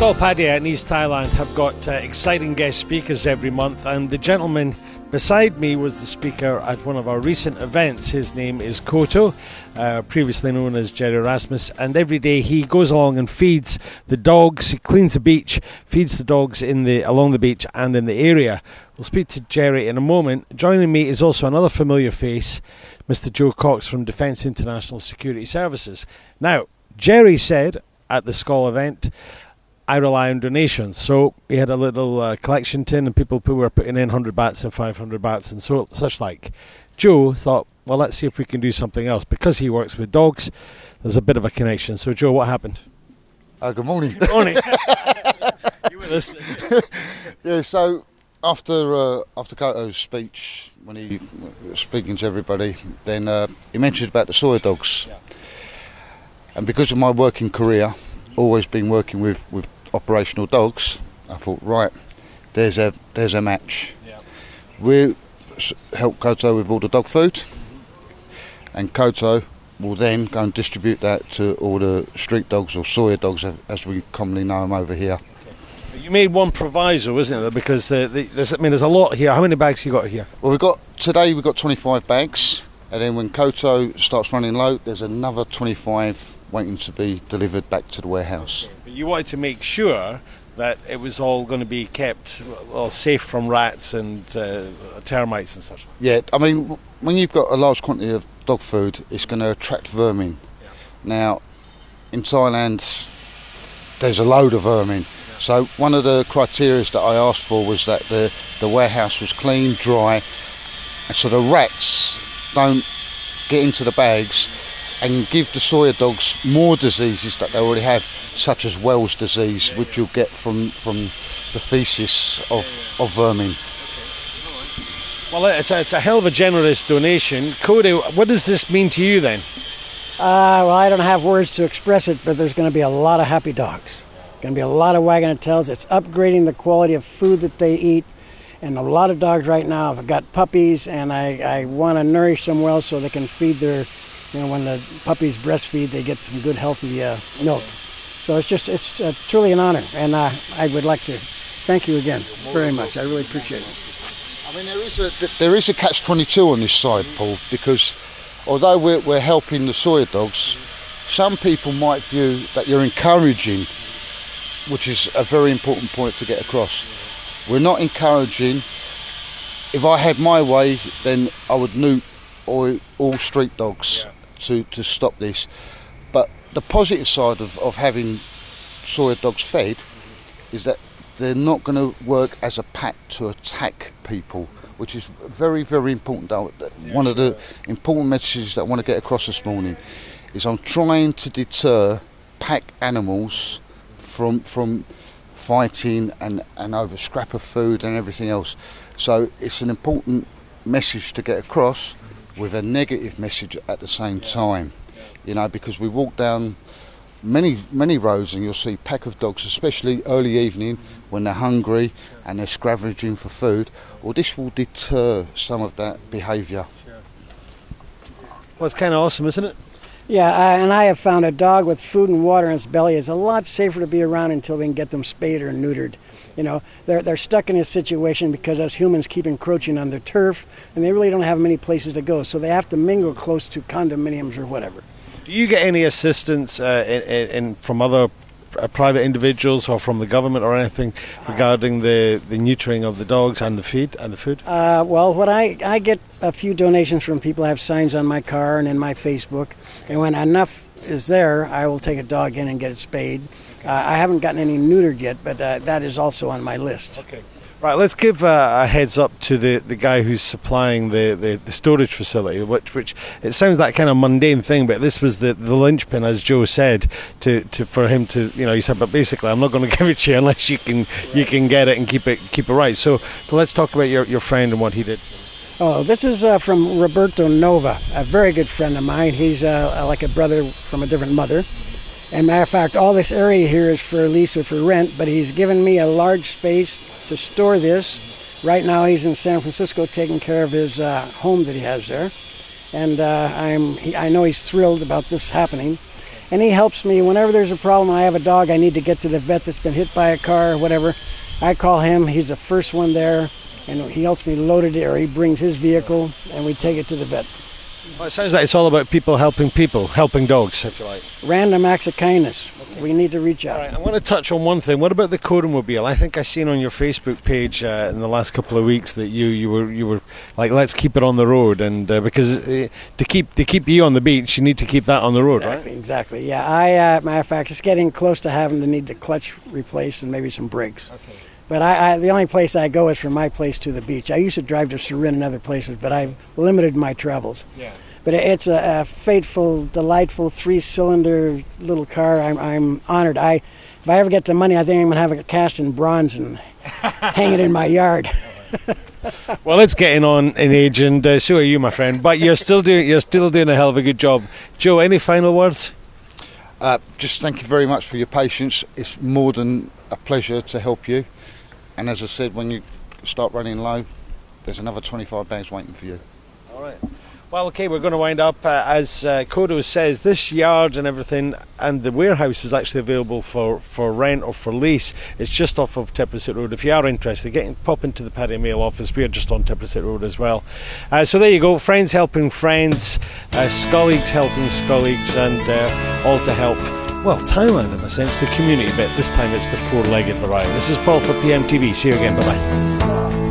Stall Paddy in East Thailand have got exciting guest speakers every month, and the gentleman beside me was the speaker at one of our recent events. His name is Koto, previously known as Jerry Erasmus, and every day he goes along and feeds the dogs. He cleans the beach, feeds the dogs along the beach and in the area. We'll speak to Jerry in a moment. Joining me is also another familiar face, Mr. Joe Cox from Defence International Security Services. Now, Jerry said at the Skull event, I rely on donations. So he had a little collection tin, and people who were putting in 100 bahts and 500 bahts and such like. Joe thought, well, let's see if we can do something else. Because he works with dogs, there's a bit of a connection. So, Joe, what happened? Good morning. Good morning. You were listening. Yeah, so after Koto's speech, when he was speaking to everybody, then he mentioned about the soya dogs. Yeah. And because of my working career, always been working with operational dogs, I thought, right, there's a match. Yeah. We help Koto with all the dog food, and Koto will then go and distribute that to all the street dogs or soya dogs, as we commonly know them over here. Okay. You made one proviso, isn't it? Because there's a lot here. How many bags you got here? Well, today we've got 25 bags, and then when Koto starts running low, there's another 25 waiting to be delivered back to the warehouse. Okay. But you wanted to make sure that it was all going to be kept safe from rats and termites and such. Yeah, I mean, when you've got a large quantity of dog food, it's going to attract vermin. Yeah. Now, in Thailand, there's a load of vermin. Yeah. So one of the criteria that I asked for was that the warehouse was clean, dry, and so the rats don't get into the bags and give the soya dogs more diseases that they already have, such as Wells disease, which you'll get from the faeces of vermin. Well, it's a hell of a generous donation. Koto, what does this mean to you then? Well, I don't have words to express it, but there's going to be a lot of happy dogs. Going to be a lot of wagging tails. It's upgrading the quality of food that they eat. And a lot of dogs right now have got puppies, and I want to nourish them well so they can feed their, when the puppies breastfeed, they get some good healthy milk. So it's truly an honor, and I would like to thank you again very much. I really appreciate it. I mean, there is a catch-22 on this side, Paul, because although we're helping the soya dogs, some people might view that you're encouraging, which is a very important point to get across. We're not encouraging. If I had my way, then I would nuke all street dogs to stop this. But the positive side of having soya dogs fed is that they're not going to work as a pack to attack people, which is very, very important. One of the important messages that I want to get across this morning is I'm trying to deter pack animals from fighting and over scrap of food and everything else. So it's an important message to get across with a negative message at the same time, because we walk down many roads and you'll see pack of dogs, especially early evening when they're hungry and they're scavenging for food. Well, this will deter some of that behaviour. Well, it's kind of awesome, isn't it? Yeah, and I have found a dog with food and water in its belly is a lot safer to be around until we can get them spayed or neutered. They're stuck in a situation because us humans keep encroaching on their turf, and they really don't have many places to go, so they have to mingle close to condominiums or whatever. Do you get any assistance from other private individuals or from the government or anything regarding the neutering of the dogs and the feed and the food? Well, what I get a few donations from people. I have signs on my car and in my Facebook, and when enough is there, I will take a dog in and get it spayed. I haven't gotten any neutered yet, but that is also on my list. Okay. Right, let's give a heads up to the guy who's supplying the storage facility, which it sounds like kind of mundane thing, but this was the linchpin, as Joe said, for him to, he said, but basically I'm not going to give it to you unless you can get it and keep it right. So let's talk about your friend and what he did. Oh, this is from Roberto Nova, a very good friend of mine. He's like a brother from a different mother. And matter of fact, all this area here is for lease or for rent, but he's given me a large space to store this. Right now he's in San Francisco taking care of his home that he has there. And I know he's thrilled about this happening. And he helps me whenever there's a problem. I have a dog, I need to get to the vet that's been hit by a car or whatever. I call him, he's the first one there, and he helps me load it, or he brings his vehicle, and we take it to the vet. Well, it sounds like it's all about people, helping dogs, if you like. Random acts of kindness. Okay. We need to reach out. All right, I want to touch on one thing. What about the Koto-mobile? I think I seen on your Facebook page in the last couple of weeks that you were like, let's keep it on the road, and because to keep you on the beach, you need to keep that on the road, exactly, right? Exactly. Yeah. Matter of fact, it's getting close to having to need the clutch replaced and maybe some brakes. Okay. But the only place I go is from my place to the beach. I used to drive to Surin and other places, but I've limited my travels. Yeah. But it's a fateful, delightful 3-cylinder little car. I'm honored. If I ever get the money, I think I'm going to have it cast in bronze and hang it in my yard. Well, it's getting on in age, and so are you, my friend. But you're still doing a hell of a good job. Joe, any final words? Just thank you very much for your patience. It's more than a pleasure to help you. And as I said, when you start running low, there's another 25 bags waiting for you. All right. Well, okay, we're going to wind up. As Koto says, this yard and everything and the warehouse is actually available for rent or for lease. It's just off of Tippersit Road. If you are interested, pop into the Paddy Mail office. We are just on Tippersit Road as well. So there you go. Friends helping friends, Scolleagues helping Scolleagues, and all to help, well, Thailand in a sense, the community bit. This time it's the four-legged variety. This is Paul for PMTV. See you again. Bye-bye.